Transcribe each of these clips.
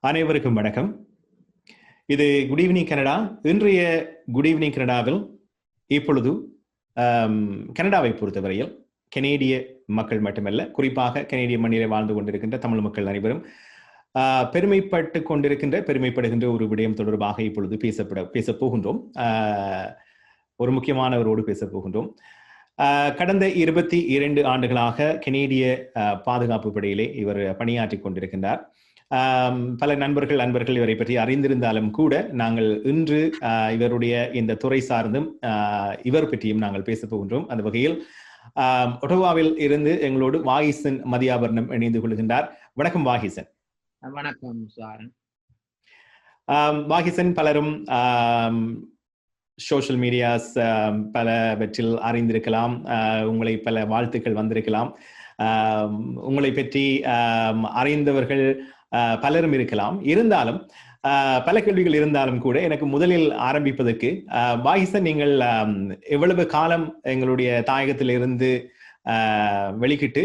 அனைவருக்கும் வணக்கம். இது குட் ஈவினிங் கனடா. இன்றைய குட் ஈவினிங் கனடாவில் இப்பொழுது கனடாவை பொறுத்தவரையில் கனேடிய மக்கள் மட்டுமல்ல, குறிப்பாக கனேடிய மண்ணிலே வாழ்ந்து கொண்டிருக்கின்ற தமிழ் மக்கள் அனைவரும் பெருமைப்படுகின்ற ஒரு விடயம் தொடர்பாக இப்பொழுது பேசப் போகின்றோம். ஒரு முக்கியமானவரோடு பேசப் போகின்றோம். கடந்த 22 ஆண்டுகளாக கனேடிய பாதுகாப்பு படையிலே இவர் பணியாற்றி கொண்டிருக்கின்றார். பல அன்பர்கள் இவரை பற்றி அறிந்திருந்தாலும் கூட நாங்கள் இன்று இவருடைய இந்த துறை சார்ந்தும் இவர் பற்றியும் நாங்கள் பேசப் போகின்றோம். அந்த வகையில் ஒட்டோவாவில் இருந்து எங்களோடு வாகிசன் மதியாபரணம் இணைந்து கொள்கின்றார். வணக்கம் வாகிசன். வணக்கம் சாரன். வாகிசன் பலரும் சோஷியல் மீடியாஸ் பலவற்றில் அறிந்திருக்கலாம். உங்களை பல வாழ்த்துக்கள் வந்திருக்கலாம். உங்களை பற்றி அறிந்தவர்கள் பலரும் இருக்கலாம். இருந்தாலும் பல கேள்விகள் இருந்தாலும் கூட எனக்கு முதலில் ஆரம்பிப்பதற்கு வாகிசன், நீங்கள் எவ்வளவு காலம் எங்களுடைய தாயகத்தில் இருந்து வெளிக்கிட்டு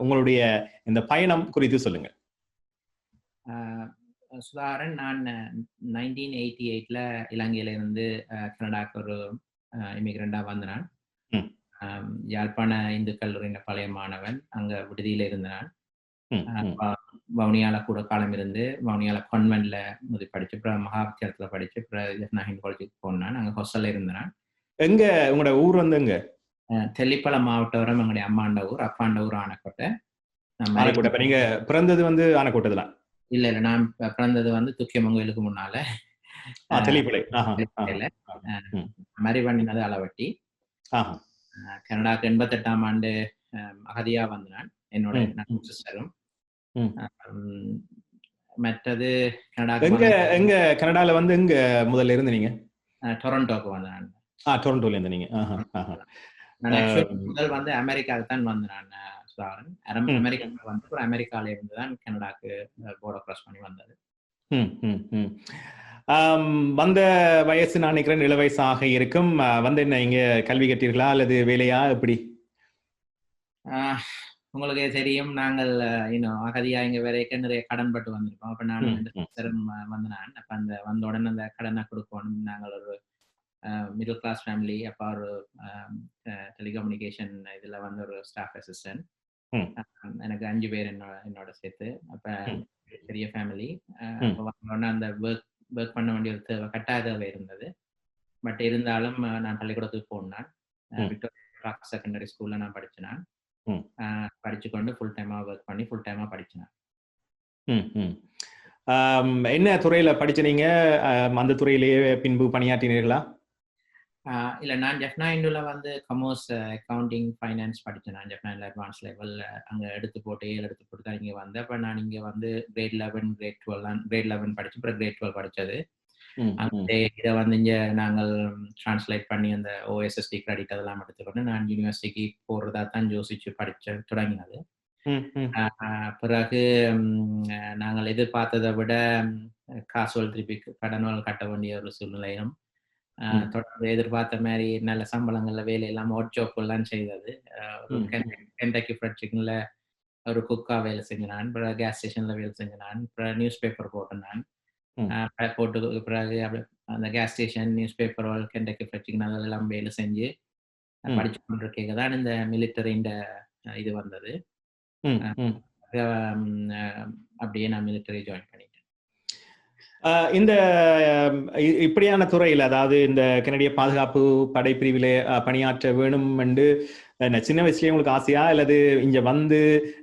உங்களுடைய இந்த பயணம் குறித்து சொல்லுங்கள். சுதாரன், நான் 1988 இலங்கையில இருந்து கனடாக்கு ஒரு இமிகிரண்டா வந்தேன். யாழ்ப்பாண இந்து கல்லூரியின் பழைய மாணவன். அங்க விடுதியில இருந்தேன். வவுனியால கூட காலம் இருந்து வவுனியால கான்வென்ட்ல படிச்சு, அப்புறம் மகாவித்தியாலயத்துல படிச்சு, அப்புறம் ஹிந்து காலேஜுக்கு போனேன். அங்க ஹாஸ்டல்ல இருந்தேன். எங்க உங்களோட ஊர் வந்து எங்க? தெல்லிப்பள மாவட்டம். எங்களுடைய அம்மாண்ட ஊர், அப்பாண்ட ஊர் ஆனக்கோட்டை. நீங்க பிறந்தது வந்து ஆனக்கோட்டை? இல்ல, நான் பிறந்தது வந்து துக்கியமங்கோயிலுக்கு முன்னால மரி பண்ணினது அளவட்டி. கனடாக்கு 88ஆம் ஆண்டு அகதியா வந்தான் என்னோட சிஸ்டரும். மற்றது எங்க கனடால வந்து எங்க முதல்ல இருந்து நீங்க? டொரண்டோக்கு வந்தேன். டொரண்டோல இருந்து நீங்க? முதல் வந்து அமெரிக்காவுக்கு தான் வந்தேன். அமெரிக்கா வந்து அமெரிக்கால இருந்து தான் கனடாக்கு போர்டர் கிராஸ் பண்ணி வந்தது. வந்த வயசு நான் நினைக்கிறேன் இளவயசாக இருக்கும். வந்து என்ன இங்க கல்வி கட்டீர்களா அல்லது வேலையா எப்படி? உங்களுக்கு தெரியும், நாங்கள் அகதியா இங்க வரைக்கும் நிறைய கடன் பட்டு வந்திருக்கோம். அப்ப நான் வந்தேன். அப்ப அந்த வந்த உடனே அந்த கடனை கொடுக்கணும். நாங்கள் ஒரு மிடில் கிளாஸ் ஃபேமிலி. அப்ப ஒரு டெலிகம்யூனிகேஷன் இதுல வந்து ஒரு ஸ்டாஃப் அசிஸ்டன்ட். எனக்கு 5 பேர் என்னோட சேர்த்து. அப்ப பெரிய ஃபேமிலி. அந்த ஒர்க் பண்ண வேண்டிய ஒரு கட்டாய தேவை இருந்தது. பட் இருந்தாலும் நான் பள்ளிக்கூடத்துக்கு போனேன். விக்டோரியா செகண்டரி ஸ்கூல்ல நான் படிச்சேன். படிச்சுக்கொண்டு ஃபுல் டைமா ஒர்க் பண்ணி ஃபுல் டைமா படிச்சேன். என்ன துறையில படிச்சீங்க? அந்த துறையிலேயே பின்பு பணியாற்றினீர்களா? இல்ல, நான் ஜெஃப்னா வந்து கமர்ஸ், அக்கவுண்டிங், ஃபைனான்ஸ் படிச்சேன். நான் ஜெஃப்னா அட்வான்ஸ் லெவல் அங்க எடுத்து போட்டு தான் இங்க வந்தேன். அப்ப நான் இங்க வந்து கிரேட் 11 கிரேட் 11 படிச்சு, அப்புறம் கிரேட் 12 படிச்சது. இதை வந்து இங்க நாங்கள் டிரான்ஸ்லேட் பண்ணி அந்த OSSD கிரெடிட் அதெல்லாம் எடுத்துக்கொண்டு நான் யூனிவர்சிட்டிக்கு போறதா தான் யோசிச்சு தொடங்கினது. பிறகு நாங்கள் எதிர்பார்த்ததை விட காசுகள் திருப்பி கடன்கள் கட்ட வேண்டிய ஒரு சூழ்நிலையும், தொடர்ந்து எதிர்பார்த்த மாதிரி நல்ல சம்பளங்கள்ல வேலை எல்லாம் ஒர்க் ஜாப் எல்லாம் செய்தது. கென்டக்கி ஃப்ரைட் சிக்கன்ல ஒரு குக்கா வேலை செஞ்சினான். அப்புறம் கேஸ் ஸ்டேஷன்ல வேலை செஞ்சினான். அப்புறம் நியூஸ் பேப்பர் போட்டிருந்தான். போட்டு பிறகு அந்த gas station, news paper, Kentucky fried chicken அதெல்லாம் வேலை செஞ்சு படிச்சு கொண்டிருக்கேங்க தான் இந்த மிலிட்டரின்ற இது வந்தது. அப்படியே நான் மிலிட்டரி ஜாயின் பண்ணிட்டேன். இந்த இப்படியான துறையில், அதாவது இந்த கனடிய பாதுகாப்பு படைப்பிரிவிலே பணியாற்ற வேணும் என்று சின்ன வயசுலயே உங்களுக்கு ஆசையா, அல்லது இங்க வந்து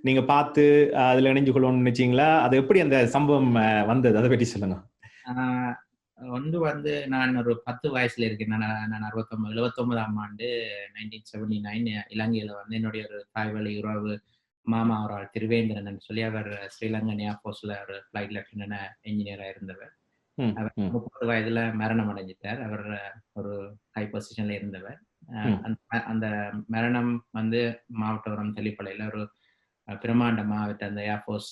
நீங்க பார்த்து அதுல இணைஞ்சு கொள்ளணும்னு நினைச்சீங்களா? அது எப்படி அந்த சம்பவம் வந்தது, அதை பற்றி சொல்லுங்க. வந்து நான் ஒரு 10 வயசுல இருக்கேன். நான் 79ஆம் ஆண்டு 1979 இலங்கையில வந்து என்னுடைய ஒரு தாய்வழி உறவு மாமா ஒரு ஆள் திருவேந்திரன் சொல்லி, அவர் ஸ்ரீலங்கன் ஏர்போர்ட்ஸ்ல ஒரு ஃபிளைட் லெப்டினன்ட் என்ஜினியரா இருந்தவர். அவர் 30 வயதுல மரணம் அடைஞ்சிட்டார். அவர் ஒரு ஹை பொசிஷன்ல இருந்தவர். அந்த மரணம் வந்து மாவட்டம் தெளிப்பளையில ஒரு பிரமாண்டமா அந்த ஏர்போர்ஸ்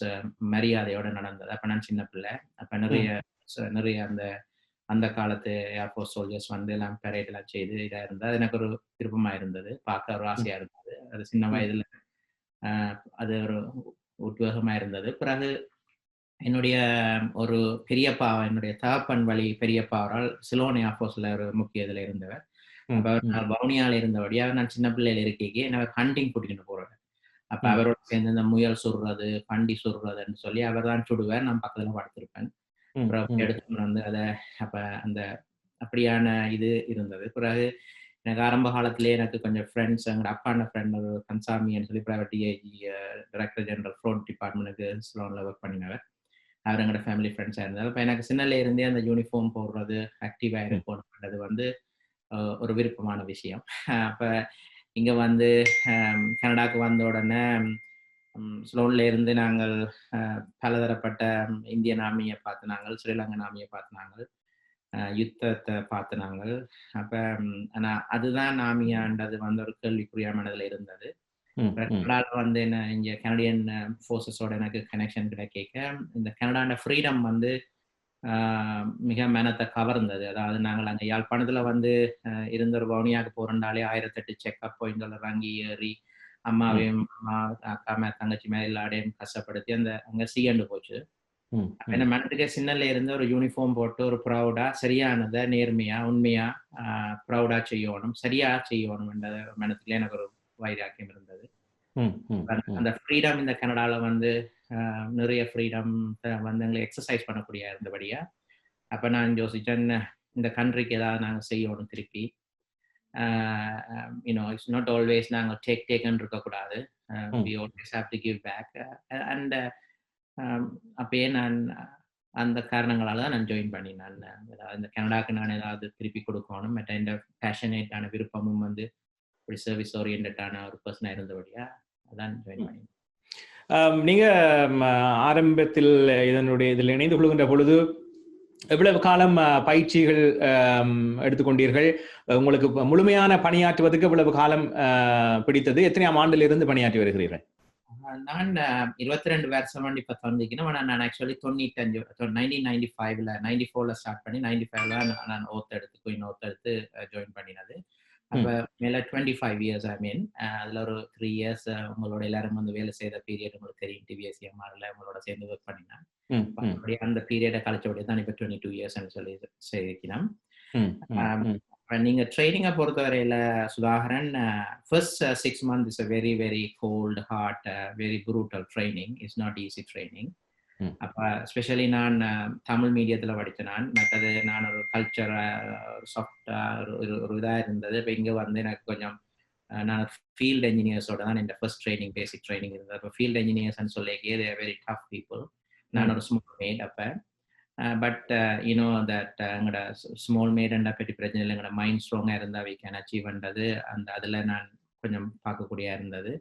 மரியாதையோட நடந்தது. அப்ப நான் சின்ன பிள்ளை. அப்ப நிறைய அந்த அந்த காலத்து ஏர்ஃபோர்ஸ் சோல்ஜர்ஸ் வந்து எல்லாம் பெரேட் எல்லாம் செய்து இதாக இருந்தது. அது எனக்கு ஒரு விருப்பமா இருந்தது, பார்க்க ஒரு ஆசையா இருந்தது. அது சின்ன வயதுல அது ஒரு உத்வேகமா இருந்தது. பிறகு என்னுடைய ஒரு பெரியப்பா, என்னுடைய தகப்பன் வழி பெரியப்பா அவரால் சிலோன் ஏர்ஃபோர்ஸ்ல ஒரு முக்கிய இதுல இருந்தவர். அப்ப நான் வவுனியால இருந்தபடியா நான் சின்ன பிள்ளையில இருக்கைக்கு என்ன ஹண்டிங் கூட்டிட்டு போறாரு. அப்ப அவரோட சேர்ந்து இந்த முயல் சுடுறது, பண்டி சுடுறதுன்னு சொல்லி அவர் தான் சுடுவார். நான் பக்கத்துல படுத்திருப்பேன். அப்புறம் எடுத்து வந்து அதை அப்ப அந்த அப்படியான இது இருந்தது. பிறகு எனக்கு ஆரம்ப காலத்திலேயே எனக்கு கொஞ்சம் ஃப்ரெண்ட்ஸ், எங்களோட அப்பாண்ட ஃப்ரெண்ட் ஒரு கன்சாமின்னு சொல்லி பிரைவேட் டிஐஜி டைரக்டர் ஜெனரல் ஃப்ரோட் டிபார்ட்மெண்ட்டுக்கு சிலோன்ல ஒர்க் பண்ணினவர். அவர் எங்களோட ஃபேமிலி ஃப்ரெண்ட்ஸாக இருந்தார். இப்போ எனக்கு சின்னல இருந்தே அந்த யூனிஃபார்ம் போடுறது, ஆக்டிவாக இருக்கணும்ன்றது வந்து ஒரு விருப்பமான விஷயம். அப்போ இங்கே வந்து கனடாவுக்கு வந்த உடனே ஸ்லோன்ல இருந்து நாங்கள் பலதரப்பட்ட இந்தியன் ஆர்மியை பார்த்து நாங்கள், ஸ்ரீலங்கன் ஆர்மியை பார்த்து நாங்கள், யுத்தத்தை பார்த்து நாங்கள். அப்போ ஆனால் அதுதான் ஆர்மியான்றது வந்து ஒரு கேள்விக்குறியா மனதில் இருந்தது. கனடாவில் வந்து என்ன இங்கே கனடியன் ஃபோர்ஸஸோட எனக்கு கனெக்ஷன் கிடைக்க இந்த கனடாண்ட ஃப்ரீடம் வந்து மிக மனத்தை கவர்ந்தது. அதாவது நாங்கள் அங்கே யாழ்ப்பாணத்தில் வந்து இருந்த ஒரு வவுனியாவுக்கு போகிறண்டாலே 1008 செக்அப் பாயிண்ட்ல இறங்கி ஏறி அம்மாவையும் அக்கா தங்கச்சி மேலே எல்லாரையும் கஷ்டப்படுத்தி அந்த அங்கே சீண்டு போச்சு. என்ன மனத்துக்கே சின்னல இருந்து ஒரு யூனிஃபார்ம் போட்டு ஒரு ப்ரௌடா சரியானதை நேர்மையா உண்மையா ப்ரௌடா செய்யணும், சரியா செய்யணும் என்ற மனத்துல எனக்கு ஒரு வைராக்கியம் இருந்தது. அந்த ஃப்ரீடம் இந்த கனடால வந்து நிறைய ஃப்ரீடம் வந்து எங்களை எக்ஸசைஸ் பண்ணக்கூடிய இருந்தபடியா அப்ப நான் யோசிச்சேன் இந்த கண்ட்ரிக்கு ஏதாவது நாங்கள் செய்யணும் திருப்பி. இட்ஸ் நாட் ஆல்வேஸ் நாங்கள் டேக்ன்னு இருக்கக்கூடாது. we always have to give back. and அப்பயே நான் அந்த காரணங்களால தான் நான் ஜாயின் பண்ணி நான் இந்த கனடாக்கு நான் ஏதாவது திருப்பி கொடுக்கணும். மற்ற இந்த பேஷனேட்டான விருப்பமும் வந்து ஒரு சர்வீஸ் ஓரியன்டான ஒரு பர்சனாக இருந்தபடியா அதான் ஜாயின் பண்ணி. நீங்க ஆரம்பத்தில் இதில் இணைந்து கொள்கின்ற பொழுது எவ்வளவு காலம் பயிற்சிகள் எடுத்துக்கொண்டீர்கள்? உங்களுக்கு முழுமையான பணியாற்றுவதற்கு எவ்வளவு காலம் பிடித்தது? எத்தனையாம் ஆண்டிலிருந்து பணியாற்றி வருகிறீர்கள்? நான் 22 வருஷம் இப்ப தந்திக்கணும். ஆனா நான் ஆக்சுவலி 1995ல 94ல ஸ்டார்ட் பண்ணி 95ல நான் குயின் ஓத் எடுத்து ஜாயின் பண்ணினது. அப்ப மேல 25 இயர்ஸ் ஐ மீன் அதுல ஒரு 3 இயர்ஸ் உங்களோட எல்லாரும் வந்து வேலை செய்த பீரியட் உங்களுக்கு தெரியும். டிவிஎஸ்சிஎம்ஆர்ல உங்களோட சேர்ந்து ஒர்க் பண்ணினேன். அப்படியே அந்த பீரியடை கழிச்சபடியே தான் இப்ப 22 இயர்ஸ் சொல்லி செய்திக்கணும். நீங்க ட்ரைனிங்கை பொறுத்தவரையில Sudhakaran, first 6 months is a very very cold hard very brutal training. It's not easy training. அப்ப ஸ்பெஷலி நான் தமிழ் மீடியத்துல படித்தேன். மற்றது நான் ஒரு கல்ச்சர் சாஃப்டா ஒரு இதாக இருந்தது. இப்போ இங்கே வந்து எனக்கு கொஞ்சம் நான் ஃபீல்டு என்ஜினியர்ஸோட தான் இந்த ஃபர்ஸ்ட் ட்ரைனிங் பேசிக் ட்ரைனிங் இருந்தது. இப்போ ஃபீல்டு என்ஜினியர்ஸ்ன்னு சொல்லிக்கே they are very tough people. நான் ஒரு ஸ்மால் மேட் அப்போ. பட் யூனோ தட் எங்களோட ஸ்மால் மேடுண்டா பற்றி பிரச்சனை இல்லை. எங்களோட மைண்ட் ஸ்ட்ராங்காக இருந்தால் வி கேன் அச்சீவ்ன்றது அதில் நான் கொஞ்சம் பார்க்கக்கூடிய இருந்தது.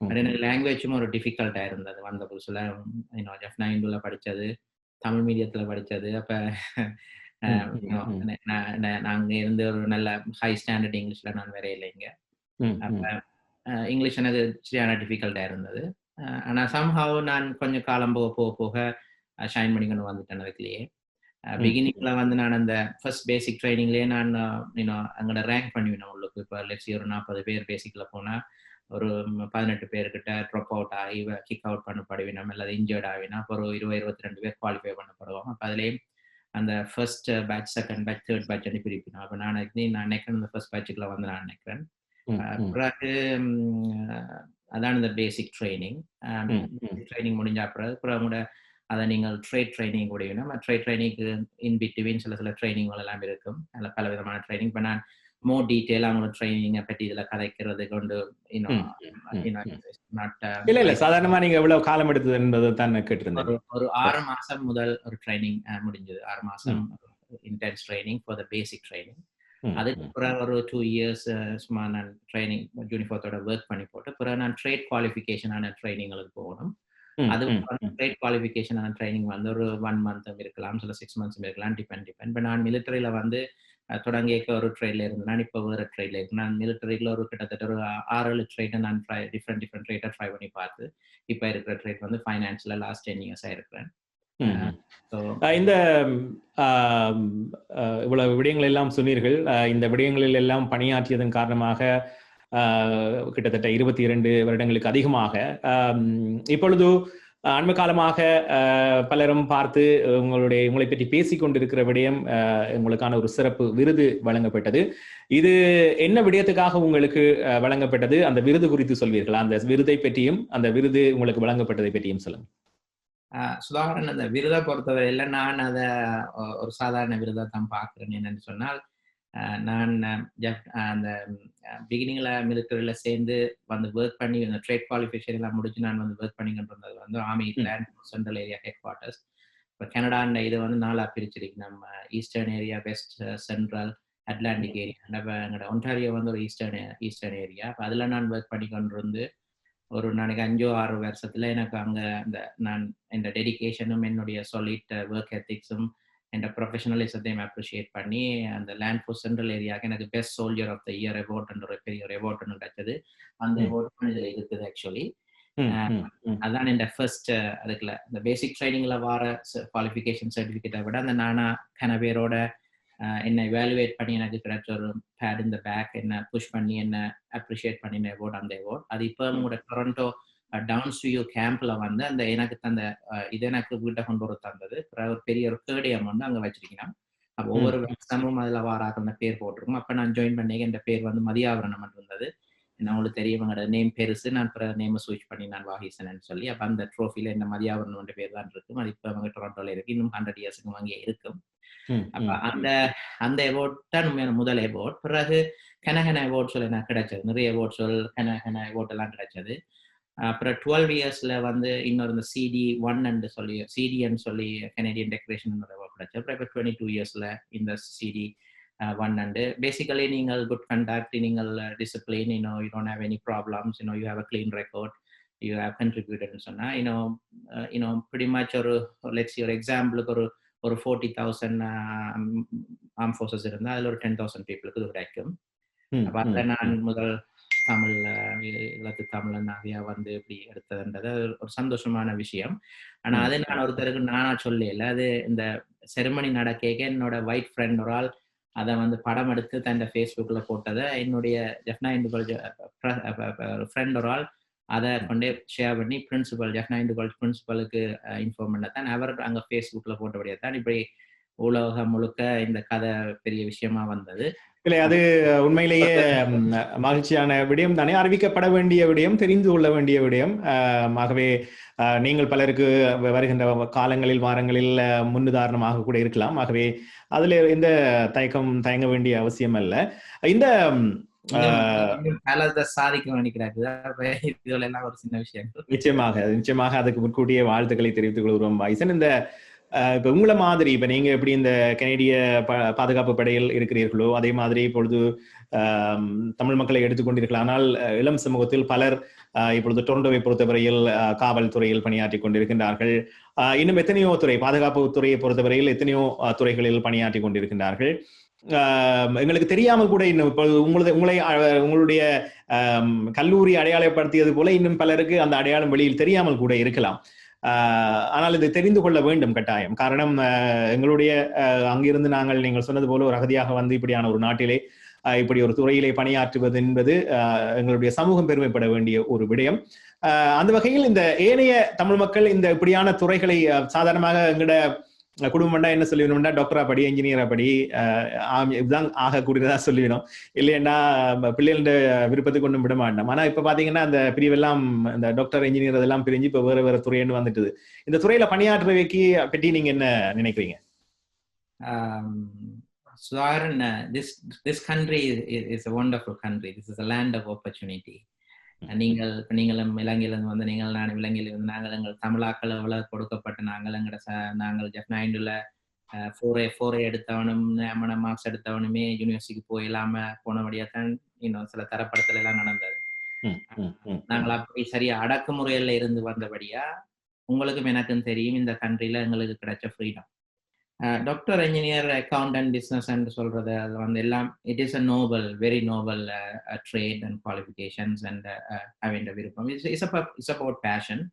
எனக்கு லாங்குவேஜும் ஒரு டிஃபிகல்ட்டாக இருந்தது. வந்த புதுசில் F9 படித்தது, தமிழ் மீடியத்தில் படித்தது. அப்போ நாங்கள் இருந்து ஒரு நல்ல ஹை ஸ்டாண்டர்ட் இங்கிலீஷில் நான் வேற இல்லைங்க. அப்போ இங்கிலீஷ் எனக்கு சரியான டிஃபிகல்ட்டாக இருந்தது. ஆனால் சம்ஹவ் நான் கொஞ்சம் காலம் போக ஷைன் பண்ணிக்கொண்டு வந்துட்டேன். அதுக்குள்ளேயே பிகினிங்கில் வந்து நான் அந்த ஃபர்ஸ்ட் பேசிக் ட்ரைனிங்லேயே நான் அங்கே ரேங்க் பண்ணுவேன். உங்களுக்கு இப்போ லெட்ஸ் ஒரு 40 பேர் பேசிக்கில் போனால் ஒரு 18 பேர்கிட்ட ட்ராப் அவுட் ஆகி கிக் அவுட் பண்ணப்படுவினோம், அல்லது இன்ஜர்ட் ஆகினா அப்போ ஒரு 20-22 பேர் குவாலிஃபை பண்ணப்படுவோம். அப்போ அதுலேயும் அந்த first batch, second batch, third batch பிரிப்பினோம். அப்போ நான் நினைக்கிறேன் இந்த ஃபர்ஸ்ட் பேட்சுக்குள்ள வந்து நான் நினைக்கிறேன். பிறகு அதான் இந்த பேசிக் ட்ரைனிங். ட்ரைனிங் முடிஞ்ச அப்புறம் கூட அதை நீங்கள் ட்ரேட் ட்ரைனிங் கூட வேணும். ட்ரேட் ட்ரைனிங்க்கு இன் பிட்வீன் சில ட்ரைனிங்கள் எல்லாம் இருக்கும். அதில் பல விதமான ட்ரைனிங். இப்போ நான் மோர் டீட்டெயில் அவங்களோட ட்ரைனிங்கை பற்றி இதில் கதைக்கிறது கொண்டு இல்ல சாதாரணமா நீங்க எவ்வளவு காலம் எடுத்தது என்பதை தான் கேட்டிருந்தேன். ஒரு 6 மாசம் முதல் ஒரு ட்ரைனிங் முடிஞ்சது. 6 மாசம் intense training for the basic training. அதுக்கு பிறகு ஒரு 2 இயர்ஸ் சும்மா நான் ட்ரைனிங் யூனிஃபார்த்தோட ஒர்க் பண்ணி போட்டு பிறகு நான் ட்ரேட் குவாலிஃபிகேஷனான ட்ரைனிங்களுக்கு போகணும். அது ட்ரேட் குவாலிஃபிகேஷனான ட்ரைனிங் வந்து ஒரு 1 month இருக்கலாம், சில 6 months இருக்கலாம், டிபெண்ட். இப்போ நான் மிலிட்டரியில வந்து தொடங்கிய ஒரு ட்ரேட்ல இருந்தேன். இப்போ வேறு ட்ரேட்ல இருக்கு. நான் மிலிட்டரியில் ஒரு கிட்டத்தட்ட ஒரு 6-7 ட்ரேட்டை நான் டிஃப்ரெண்ட் ட்ரேட்டை ட்ரை பண்ணி பார்த்து இப்போ இருக்கிற ட்ரேட் வந்து ஃபைனான்ஸில் லாஸ்ட் 10 years இருக்கிறேன். இந்த இவ்வளவு விடயங்கள் எல்லாம் சொன்னீர்கள். இந்த விடயங்களில் எல்லாம் பணியாற்றியதன் காரணமாக கிட்டத்தட்ட 22 வருடங்களுக்கு அதிகமாக இப்பொழுது அண்மை காலமாக பலரும் பார்த்து உங்களை பற்றி பேசிக் கொண்டிருக்கிற விடயம் உங்களுக்கான ஒரு சிறப்பு விருது வழங்கப்பட்டது. இது என்ன விடயத்துக்காக உங்களுக்கு வழங்கப்பட்டது? அந்த விருது குறித்து சொல்வீர்களா? அந்த விருதை பற்றியும் அந்த விருது உங்களுக்கு வழங்கப்பட்டதை பற்றியும் சொல்லுங்க. சுதாகரன், அந்த விருதை பொறுத்தவரையில நான் அதை ஒரு சாதாரண விருதை தான் பார்க்குறேன். என்னன்னு சொன்னால், நான் அந்த பிகினிங்ல மிலிட்டரியில சேர்ந்து வந்து ஒர்க் பண்ணி இந்த ட்ரேட் குவாலிஃபிகேஷன் எல்லாம் முடிச்சு நான் வந்து ஒர்க் பண்ணிக்கிட்டு இருந்தது வந்து army land central area head quarters. இப்போ கனடாண்ட இதை வந்து 4 பிரிச்சிருக்கு. நம்ம eastern area, west, central, Atlantic area. எங்களோட ஒன்டாரியோ வந்து ஒரு ஈஸ்டர்ன் ஏரியா. அப்போ அதில் நான் ஒர்க் பண்ணி கொண்டு இருந்து ஒரு நாளைக்கு 5-6 வருஷத்துல எனக்கு அங்கே நான் இந்த டெடிகேஷனும் என்னுடைய சாலிட் ஒர்க் எத்திக்ஸும் என் ப்ரொஃபஷனலிசத்தையும் அப்ரிஷியேட் பண்ணி அந்த லேண்ட் ஃபோர்ஸ் சென்ட்ரல் ஏரியாவுக்கு எனக்கு best soldier of the year award ஒரு பெரிய ஒரு அவார்ட் ஒன்று கிடைச்சது. அந்த அவார்ட் இதில் இருக்குது. ஆக்சுவலி அதான் என் ஃபர்ஸ்ட் அதுக்குள்ள இந்த பேசிக் ட்ரைனிங்ல வர குவாலிஃபிகேஷன் சர்டிஃபிகேட்டை விட அந்த நானா கனவேரோட என்னை வேல்யூவேட் பண்ணி எனக்கு கிடைச்ச ஒரு பேட் இந்த பேக் என்ன புஷ் பண்ணி என்ன அப்ரிஷியேட் பண்ணின அவார்ட் அந்த அவார்ட். அது இப்போ உங்களோட டொரண்டோ டவுன்ஸ் வியூ கேம்ப்ல வந்து அந்த எனக்கு தந்த இது எனக்கு வீட்டை கொண்டு வர தந்தது. ஒரு பெரிய ஒரு தேர்டியம் வந்து அங்கே வச்சிருக்கேன். அப்போ ஒவ்வொரு வருஷமும் அதில் வாராக பேர் போட்டிருக்கோம். அப்போ நான் ஜாயின் பண்ணி என் பேர் வந்து மதியாவரணம் இருந்தது. உங்களுக்கு தெரியும், எங்களோட நேம் பெருசு. நான் அப்புறம் நேமை ஸ்விட்ச் பண்ணி நான் வாகிசன் சொல்லி அப்போ அந்த ட்ரோஃபில என்ன மதியாவரணம் பேர் தான் இருக்கும். அது இப்போ அவங்க டொரண்டோல இருக்கு. இன்னும் 100 இயர்ஸுக்கு அங்கே இருக்கும். அப்ப அந்த அவார்ட் தான் முதல் அவார்ட். பிறகு கனகன அவார்ட் சொல்லி எனக்கு கிடைச்சது. நிறைய அவார்ட் கனகன அவார்ட் எல்லாம் கிடைச்சது. அப்புறம் 12 இயர்ஸ்ல வந்து இன்னொரு இந்த CD1 சொல்லி சிடின்னு சொல்லி கனேடியன் டெக்கரேஷன் அவார்ட் கிடைச்சது. அப்புறம் இப்போ 22 இயர்ஸ்ல இந்த CD1 பேசிக்கலி நீங்கள் குட் கண்டக்ட், நீங்கள் discipline, you don't have any problems, you have a clean record, you have கண்ட்ரிபியூட்டட்னு சொன்னா pretty much ஒரு லெட்ஸ் ஒரு எக்ஸாம்பிளுக்கு ஒரு 40,000 ஆர்ம் ஃபோர்ஸஸ் இருந்தால் அதில் ஒரு 10,000 பீப்புளுக்கு இது கிடைக்கும். அப்போ அதில் நான் முதல் தமிழனாக வந்து இப்படி எடுத்ததுன்றது ஒரு சந்தோஷமான விஷயம். ஆனால் அது நான் ஒருத்தருக்கு நானா சொல்லல. அது இந்த செரிமனி நடக்க என்னோட ஒயிட் ஃப்ரெண்ட் ஒரு ஆள் அதை வந்து படம் எடுத்து தன் ஃபேஸ்புக்கில் போட்டதை என்னுடைய ஜெஃப்னா இந்துகாலேஜ் ஃப்ரெண்ட் ஒரு ஆள் அதை கொண்டே ஷேர் பண்ணி ஜெஃப்னா இந்துகாலேஜ் பிரின்சிபலுக்கு இன்ஃபார்ம் பண்ணத்தான் அவர் அங்கே ஃபேஸ்புக்கில் போட்டபடியே தான் இப்படி உலகம் முழுக்க இந்த கதை பெரிய விஷயமா வந்தது. இல்லை, அது உண்மையிலேயே மகிழ்ச்சியான விடயம் தானே. அறிவிக்கப்பட வேண்டிய விடயம், தெரிந்து கொள்ள வேண்டிய விடயம். ஆகவே நீங்கள் பலருக்கு வருகின்ற காலங்களில் வாரங்களில் முன்னுதாரணமாக கூட இருக்கலாம். ஆகவே அதுல எந்த தயங்க வேண்டிய அவசியம் அல்ல. இந்த சாதிக்க நினைக்கிறாரு ஒரு சின்ன விஷயம். நிச்சயமாக அதுக்கு முன்கூட்டிய வாழ்த்துக்களை தெரிவித்துக் கொள்கிறோம் வாய்சன். இந்த இப்ப உங்களை மாதிரி இப்ப நீங்க எப்படி இந்த கனேடிய பாதுகாப்பு படையில் இருக்கிறீர்களோ அதே மாதிரி இப்பொழுது தமிழ் மக்களை எடுத்துக்கொண்டிருக்கலாம். ஆனால் இளம் சமூகத்தில் பலர் இப்பொழுது டொரண்டோவை பொறுத்தவரையில் காவல்துறையில் பணியாற்றி கொண்டிருக்கின்றார்கள். இன்னும் எத்தனையோ துறை, பாதுகாப்பு துறையை பொறுத்தவரையில் எத்தனையோ துறைகளில் பணியாற்றி கொண்டிருக்கின்றார்கள். எங்களுக்கு தெரியாமல் கூட இன்னும் இப்பொழுது உங்களுடைய கல்லூரி அடையாளப்படுத்தியது போல இன்னும் பலருக்கு அந்த அடையாளம் வெளியில் தெரியாமல் கூட இருக்கலாம். ஆனால் இது தெரிந்து கொள்ள வேண்டும் கட்டாயம். காரணம், எங்களுடைய அங்கிருந்து நீங்கள் சொன்னது போல ஒரு அகதியாக வந்து இப்படியான ஒரு நாட்டிலே இப்படி ஒரு துறையிலே பணியாற்றுவது என்பது எங்களுடைய சமூகம் பெருமைப்பட வேண்டிய ஒரு விடயம். அந்த வகையில் இந்த ஏனைய தமிழ் மக்கள் இந்த இப்படியான துறைகளை சாதாரணமாக எங்களோட குடும்பம்னா என்ன சொல்லிடணும்னா டாக்டரா படி, என்ஜினியரா படி, இதுதான் ஆகக்கூடியதா சொல்லிடணும். இல்லைன்னா பிள்ளைகளோட விருப்பத்துக்கு ஒன்றும் விட மாட்டோம். ஆனா இப்ப பாத்தீங்கன்னா அந்த பிரிவெல்லாம் இந்த டாக்டர், என்ஜினியர் அதெல்லாம் பிரிஞ்சு இப்ப வேற துறைன்னு வந்துட்டுது. இந்த துறையில பணியாற்றுவைக்கு பற்றி நீங்க என்ன நினைக்கிறீங்க? Swaran, this country is a wonderful country. This is a land of opportunity. நீங்களும் இலங்கையிலிருந்து வந்து நான் இலங்கையிலிருந்து நாங்கள் எங்கள் தமிழாக்கள் எவ்வளவு கொடுக்கப்பட்ட நாங்கள் ஜெஃப்னாயிண்டுல 4A எடுத்தவனும் மார்க்ஸ் எடுத்தவனுமே யூனிவர்சிட்டிக்கு போயிடாம போனபடியாத்தான் இன்னும் சில தரப்படத்துல எல்லாம் நடந்தது. நாங்கள் அப்படி சரியா அடக்குமுறையில இருந்து வந்தபடியா உங்களுக்கும் எனக்கும் தெரியும் இந்த கண்ட்ரில எங்களுக்கு கிடைச்ச ஃப்ரீடம். டாக்டர், என்ஜினியர், அக்கௌண்டன்ட், பிஸ்னஸ் சொல்றது அது வந்து எல்லாம் it is a noble, very noble trade and qualifications and having the விருப்பம். It's about passion.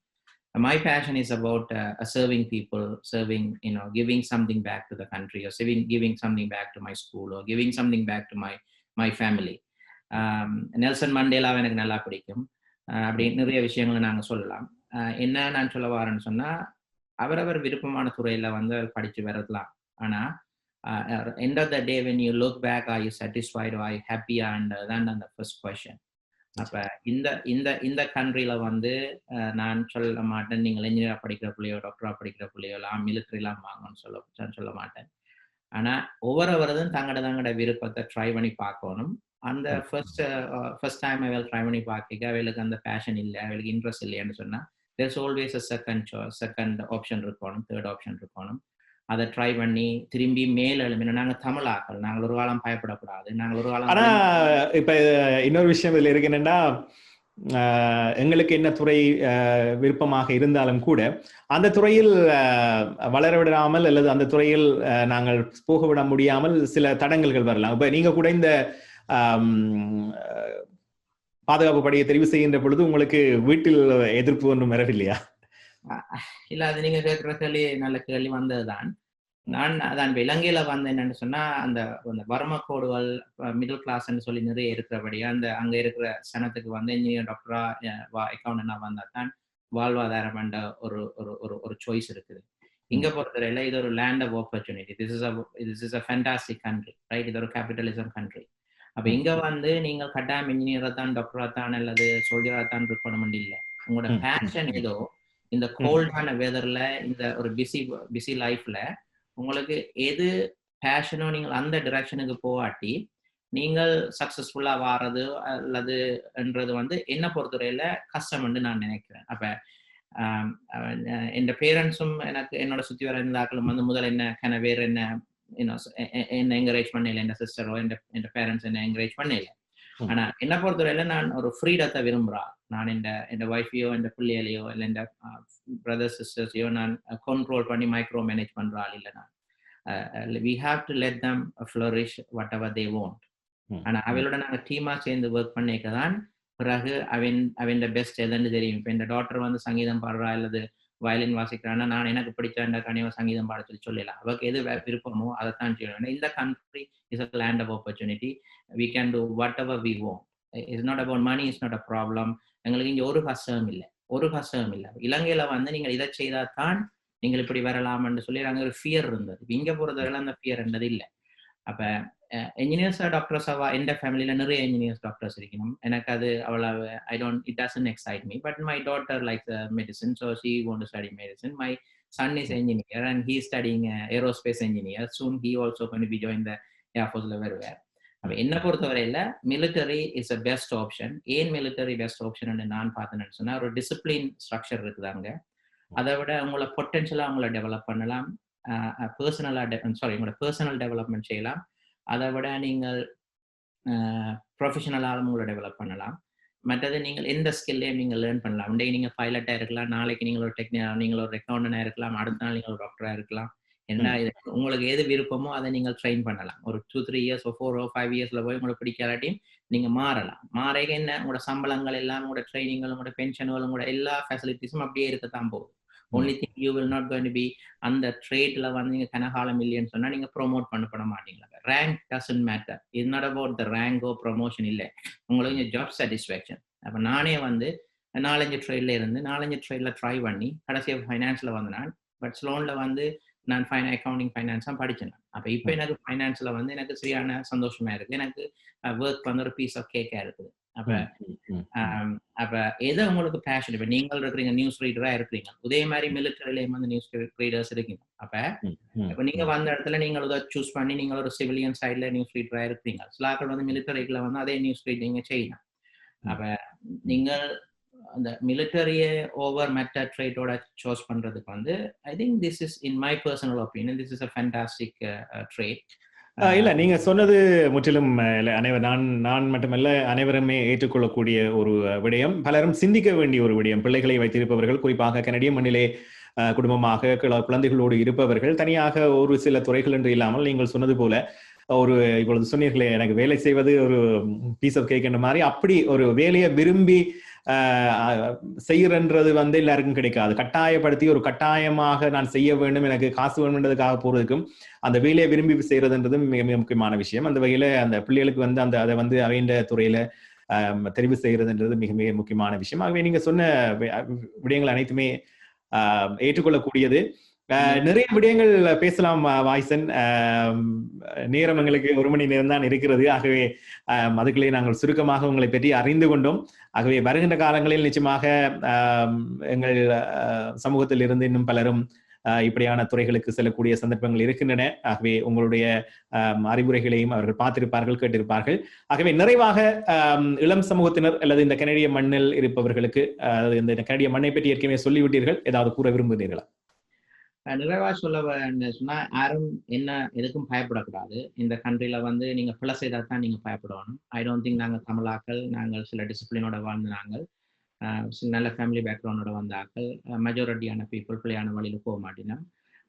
My passion is about serving people, serving, giving something back to the country, or giving something back to my school, or giving something back to my family. Nelson மண்டேலாவை எனக்கு நல்லா பிடிக்கும். அப்படி நிறைய விஷயங்களை நாங்கள் சொல்லலாம். என்ன நான் சொல்ல வரேன்னு சொன்னா, அவரவர் விருப்பமான துறையில வந்து படிச்சு வரலாம். ஆனா end of the day when you look back, are you satisfied, or are you happy? And then the first question. அப்ப இந்த கண்ட்ரில வந்து நான் சொல்ல மாட்டேன் நீங்கள் இன்ஜினியரா படிக்கிற பிள்ளையோ டாக்டரா படிக்கிற பிள்ளையோ எல்லாம் மிலிட்டரிலாம் வாங்கன்னு சொல்ல மாட்டேன். ஆனா ஒவ்வொருவரதும் தங்கட விருப்பத்தை ட்ரை பண்ணி பார்க்கணும். அந்த ஃபர்ஸ்ட் டைம் அவள் ட்ரை பண்ணி பார்க்க அவளுக்கு அந்த பேஷன் இல்லை, அவளுக்கு இன்ட்ரெஸ்ட் இல்லைன்னு சொன்னா there's always a second option இருக்கணும், தேர்ட் ஆப்ஷன் இருக்கணும். அதை ட்ரை பண்ணி திரும்பி மேல எழுமினா நாங்க தமிழாக்கள், நாங்கள் ஒரு காலம் பயப்படக்கூடாது. நாங்கள் ஒரு காலம். ஆனா இப்ப இன்னொரு விஷயம் இதுல இருக்கு என்னன்னா, எங்களுக்கு என்ன துறை விருப்பமாக இருந்தாலும் கூட அந்த துறையில் வளர விடாமல் அல்லது அந்த துறையில் நாங்கள் போக விட முடியாமல் சில தடங்கல்கள் வரலாம். இப்ப நீங்க கூட இந்த பாதுகாப்பு படையை தெரிவு செய்கின்ற பொழுது உங்களுக்கு வீட்டில் எதிர்ப்பு ஒன்றும் வரவில்லையா? இல்ல, அது நீங்க கேட்கிற கேள்வி நல்ல கேள்வி வந்ததுதான். நான் அதான் இலங்கையில வந்து என்னன்னு சொன்னா, அந்த வறுமை கோடுகள் மிடில் கிளாஸ்ன்னு சொல்லி நிறைய இருக்கிறபடியா அங்க இருக்கிற சனத்துக்கு வந்து இன்ஜினியர் டாக்டரா அக்கௌண்டன்டா வந்தா தான் வாழ்வாதாரம் என்ற ஒரு சாய்ஸ் இருக்குது. இங்க பொறுத்தவரையில இது ஒரு land of opportunity. This is a fantastic country, right? இது ஒரு கேபிட்டலிசம் கண்ட்ரி. அப்ப இங்க வந்து நீங்கள் கட்டாயம் இன்ஜினியரா தான், டாக்டரா தான், அல்லது சோல்ஜரா தான் இருக்கணும் இல்லை. உங்களோட பேஷன் ஏதோ இந்த கோல்டான வெதர்ல, இந்த ஒரு பிஸி லைஃப்ல உங்களுக்கு எது பேஷனோ நீங்கள் அந்த டிரெக்ஷனுக்கு போகாட்டி நீங்கள் சக்சஸ்ஃபுல்லா வாரது அல்லது என்றது வந்து என்ன பொறுத்தவரையில கஷ்டம்னு நான் நினைக்கிறேன். அப்ப என் பேரண்ட்ஸும் எனக்கு என்னோட சுத்தி வர இருந்தாக்களும் வந்து முதல்ல என்ன வேற என்ன என்கரேஜ் பண்ணல, என் சிஸ்டரோ என் பேரண்ட்ஸ் என்ன என்கரேஜ் பண்ணல. ஆனா என்ன பொறுத்தவரையில நான் ஒரு ஃப்ரீடத்தை விரும்புறேன். நான் என் ஒய்ஃபையோ என் பிள்ளைகளையோ இல்லை என் பிரதர்ஸ் சிஸ்டர்ஸையோ நான் கண்ட்ரோல் பண்ணி மைக்ரோ மேனேஜ் பண்ற ஆள் இல்லை நான். we have to let them flourish whatever they want. ஆனா அவளோட நாங்க டீமா சேர்ந்து ஒர்க் பண்ணிக்கதான் பிறகு அவன் பெஸ்ட் எதுன்னு தெரியும். இப்ப இந்த டாக்டர் வந்து சங்கீதம் பாடுறா அல்லது வயலின் வாசிக்கிறான்னா நான் எனக்கு பிடிச்ச கனிவ சங்கீதம் பாட சொல்லலாம். அவருக்கு எது விருப்பமோ அதைத்தான் செய்யணும். இந்த country is a land of opportunity. We can do whatever we want. It's not about money, it's not a problem. எங்களுக்கு இங்க ஒரு கஷ்டம் இல்லை. இலங்கையில வந்து நீங்கள் இதை செய்தா தான் நீங்கள் இப்படி வரலாம்னு சொல்லி அங்க ஒரு ஃபியர் இருந்தது. இங்க போறதுல அந்த ஃபியர் இருந்தது இல்லை. அப்ப என்ஜினியர்ஸா டாக்டர்ஸாவா எந்த ஃபேமிலியில நிறைய என்ஜினியர்ஸ் டாக்டர்ஸ் இருக்கணும். எனக்கு அது அவ்வளவு it doesn't excite me. But my daughter likes medicine, so she want to study medicine. My son is engineer and he is studying aerospace engineer. Soon he also going to be join the Air Force everywhere. அப்ப என்ன பொறுத்தவரையில military is a best option. ஏன் military best option நான் பார்த்தேன்னு சொன்னா, ஒரு discipline structure இருக்குது அங்க. அதை விட உங்களை பொட்டன்ஷியலா உங்களை டெவலப் பண்ணலாம், உங்களோட பர்சனல் டெவலப்மெண்ட் செய்யலாம். அதை விட நீங்கள் ப்ரொஃபஷனலாகவும் உங்களை டெவலப் பண்ணலாம். மற்றது நீங்கள் எந்த ஸ்கில்லையும் நீங்கள் லேர்ன் பண்ணலாம். இன்றைக்கு நீங்கள் பைலட்டாக இருக்கலாம், நாளைக்கு நீங்கள் ஒரு நீங்கள் ஒரு அக்கௌண்டண்டாக இருக்கலாம், அடுத்த நாள் நீங்கள் ஒரு டாக்டராக இருக்கலாம். என்ன உங்களுக்கு எது விருப்பமோ அதை நீங்கள் ட்ரெயின் பண்ணலாம். ஒரு 2-3 years 4 or 5 yearsல போய் உங்களுக்கு பிடிக்காட்டியும் நீங்க மாறலாம். மாறேக என்ன உங்களோட சம்பளங்கள் எல்லாம், உங்களோட ட்ரைனிங்கள், உங்களோட பென்ஷன்கள், உங்களோட எல்லா ஃபெசிலிட்டிஸும் அப்படியே இருக்கத்தான் போகுது. only thing you will not going to be அந்த ட்ரேட்ல வந்து நீங்க கனகாலம் இல்லைன்னு சொன்னா நீங்க ப்ரொமோட் பண்ண மாட்டீங்களா. Rank doesn't matter. it's not about the rank or promotion இல்லை, உங்களுக்கு ஜாப் சாட்டிஸ்ஃபேக்ஷன். அப்ப நானே வந்து 4-5 ட்ரேட்ல இருந்து 4-5 ட்ரேட்ல ட்ரை பண்ணி கடைசியாக ஃபைனான்ஸ்ல வந்து நான் பட் ஸ்லோன்ல வந்து நான் அக்கௌண்டிங் ஃபைனான்ஸா படிச்சேன். அப்ப இப்ப எனக்கு ஃபைனான்ஸ்ல வந்து எனக்கு சரியான சந்தோஷமா இருக்கு. எனக்கு ஒர்க் வந்து ஒரு பீஸ் ஆஃப் கேக்கா இருக்குது. அப்ப எது உங்களுக்கு பேஷன்? இப்ப நீங்கள் இருக்கிறீங்க நியூஸ் ரீடரா இருக்கிறீங்க, அதே மாதிரி மிலிட்டரியிலேயும் வந்து நியூஸ் ரீடர்ஸ் இருக்கீங்க. அப்ப நீங்க வந்த இடத்துல நீங்கள் அதை சூஸ் பண்ணி நீங்கள் ஒரு சிவிலியன் சைட்ல நியூஸ் ரீடரா இருக்கிறீங்க. சிலாக்கள் வந்து மிலிட்டரிக்குள்ள வந்து அதே நியூஸ் ரீடிங்க செய்யணும். அப்ப நீங்கள் அந்த மிலிட்டரியை ஓவர் மெட்ட ட்ரேட்டோட சூஸ் பண்றதுக்கு வந்து I think this is in my personal opinion this is a fantastic trait. இல்ல நீங்க சொன்னது முற்றிலும் நான் மட்டுமல்ல அனைவருமே ஏற்றுக்கொள்ளக்கூடிய ஒரு விடயம், பலரும் சிந்திக்க வேண்டிய ஒரு விடயம். பிள்ளைகளை வைத்திருப்பவர்கள், குறிப்பாக கனடிய மண்ணிலே குடும்பமாக குழந்தைகளோடு இருப்பவர்கள், தனியாக ஒரு சில துறைகள் என்று இல்லாமல் நீங்கள் சொன்னது போல ஒரு இப்பொழுது சொன்னீர்களே எனக்கு வேலை செய்வது ஒரு பீஸ் ஆஃப் கேக் என்ற மாதிரி, அப்படி ஒரு வேலையை விரும்பி செய்யறன்றது வந்து எல்லாருக்கும் கிடைக்காது. கட்டாயப்படுத்தி ஒரு கட்டாயமாக நான் செய்ய வேண்டும், எனக்கு காசு வேணுன்றதுக்காக போறதுக்கும் அந்த வேலையை விரும்பி செய்யறதுன்றது மிக மிக முக்கியமான விஷயம். அந்த வகையில அந்த பிள்ளைகளுக்கு வந்து அதை வந்து அவைண்ட துறையில தெரிவு செய்யறதுன்றது மிக மிக முக்கியமான விஷயம். ஆகவே நீங்க சொன்ன விடயங்கள் அனைத்துமே ஏற்றுக்கொள்ளக்கூடியது. நிறைய விடயங்கள் பேசலாம் வாய்சன். நேரம் எங்களுக்கு 1 மணி நேரம் தான் இருக்கிறது. ஆகவே அதுக்குள்ளே நாங்கள் சுருக்கமாக உங்களை பற்றி அறிந்து கொண்டோம். ஆகவே வருகின்ற காலங்களில் நிச்சயமாக எங்கள் சமூகத்தில் இருந்து இன்னும் பலரும் இப்படியான துறைகளுக்கு செல்லக்கூடிய சந்தர்ப்பங்கள் இருக்கின்றன. ஆகவே உங்களுடைய அறிவுரைகளையும் அவர்கள் பார்த்திருப்பார்கள், கேட்டிருப்பார்கள். ஆகவே நிறைவாக இளம் சமூகத்தினர் அல்லது இந்த கனடிய மண்ணில் இருப்பவர்களுக்கு இந்த கனடிய மண்ணை பற்றி ஏற்கனவே சொல்லிவிட்டீர்கள், ஏதாவது கூற விரும்புகிறீர்களா? நிறைவா சொல்ல சொன்னா, யாரும் என்ன எதுக்கும் பயப்படக்கூடாது. இந்த கண்ட்ரில வந்து நீங்க பிழை செய்தா தான் நீங்க பயப்படணும். ஐ டோன்ட் திங்க் நாங்கள் தமிழாக்கள், நாங்கள் சில டிசிப்ளினோட வாழ்ந்த நாங்கள், நல்ல ஃபேமிலி பேக்ரவுண்டோட வந்த ஆக்கள், மெஜாரிட்டியான பீப்புள் பிள்ளையான வழியில போக மாட்டேன்னா.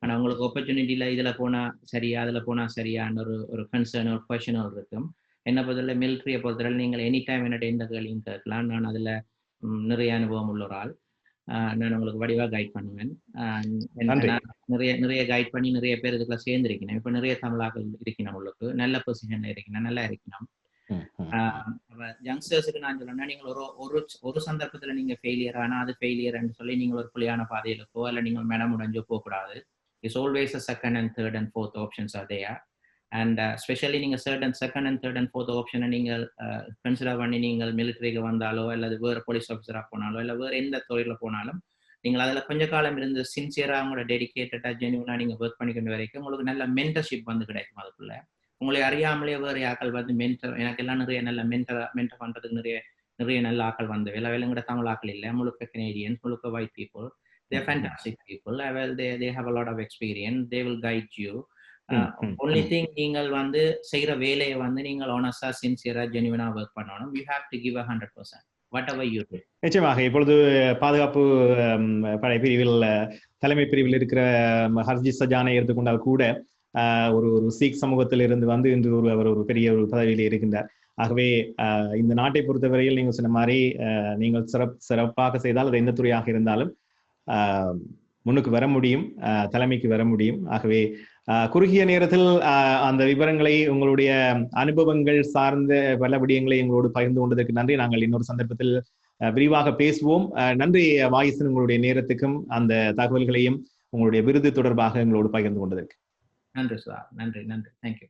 ஆனால் உங்களுக்கு ஆப்பர்ச்சுனிட்டியில இதில் போனால் சரியா, அதில் போனால் சரியான்னு ஒரு கன்சர்ன், ஒரு கொஷனும் இருக்கும். என்னை பொறுத்தவரை மிலிட்ரியை பொறுத்தவரை நீங்கள் எனி டைம் என்னோட எந்த கேள்வியும் கேட்கலாம். நான் அதில் நிறைய அனுபவம் உள்ள ஒரு ஆள். நான் உங்களுக்கு வடிவாக கைட் பண்ணுவேன். நிறைய கைட் பண்ணி நிறைய பேர் இதுக்குள்ள சேர்ந்துருக்கணும். இப்போ நிறைய தமிழாக்கள் இருக்கணும், உங்களுக்கு நல்ல பொசிஷன்ல இருக்கணும், நல்லா இருக்கணும். யங்ஸ்டர்ஸுக்கு நான் சொல்லணும்னா, நீங்கள் ஒரு சந்தர்ப்பத்தில் நீங்க ஃபெயிலியர் ஆனால் அது ஃபெயிலியர்ன்னு சொல்லி நீங்கள் ஒரு புள்ளியான பாதையிலுக்கோ இல்லை நீங்கள் மனம் உடைஞ்சோ போகக்கூடாது. It's always a second and third and fourth options are there. And especially நீங்கள் second and third and fourth option நீங்கள் கன்சிடர் பண்ணி நீங்கள் மிலிட்டரிக்கு வந்தாலோ அல்லது வேறு போலீஸ் ஆஃபீஸராக போனாலோ இல்லை வேறு எந்த துறையில் போனாலும் நீங்கள் அதில் கொஞ்ச காலம் இருந்து சின்சியராக உங்களோட டெடிக்கேட்டடாக ஜென்யூனாக நீங்கள் ஒர்க் பண்ணிக்கின்ற வரைக்கும் உங்களுக்கு நல்ல மென்டர்ஷிப் வந்து கிடைக்கும். அதுக்குள்ள உங்களை அறியாமலே வேறு ஆக்கள் வந்து எனக்கு எல்லாம் நிறைய நல்ல மென்டர் பண்ணுறதுக்கு நிறைய நல்ல ஆக்கள் வந்து வேலைங்கிற தமிழ் ஆக்கள் இல்லை, முழுக்க கனேடியன்ஸ், முழுக்க white people. They're fantastic people. Well, they have a lot of experience. They will guide you. Only thing நீங்கள் வந்து செய்கிற வேலையை வந்து நீங்கள் honest-ஆ, சின்சியரா, ஜென்யூனா ஒர்க் பண்ணணும். You have to give 100%. Whatever you do. நிச்சயமாக இப்பொழுது பாதுகாப்பு படை பிரிவில் தலைமை பிரிவில் இருக்கிற ஹர்ஜித் சஜானை எடுத்துக்கொண்டால் கூட ஒரு சீக் சமூகத்தில் இருந்து வந்து இன்று அவர் ஒரு பெரிய ஒரு பதவியில் இருக்கின்றார். ஆகவே இந்த நாட்டை பொறுத்தவரையில் நீங்கள் சொன்ன மாதிரி நீங்கள் சிறப்பாக செய்தால் அது எந்த துறையாக இருந்தாலும் முன்னுக்கு வர முடியும், தலைமைக்கு வர முடியும். ஆகவே குறுகிய நேரத்தில் அந்த விவரங்களை, உங்களுடைய அனுபவங்கள் சார்ந்த பல விடயங்களை எங்களோடு பகிர்ந்து கொண்டதற்கு நன்றி. நாங்கள் இன்னொரு சந்தர்ப்பத்தில் விரிவாக பேசுவோம். நன்றி வாயிசன், உங்களுடைய நேரத்துக்கும் அந்த தகவல்களையும் உங்களுடைய விருது தொடர்பாக எங்களோடு பகிர்ந்து கொண்டதற்கு. நன்றி சார். நன்றி. தேங்க்யூ.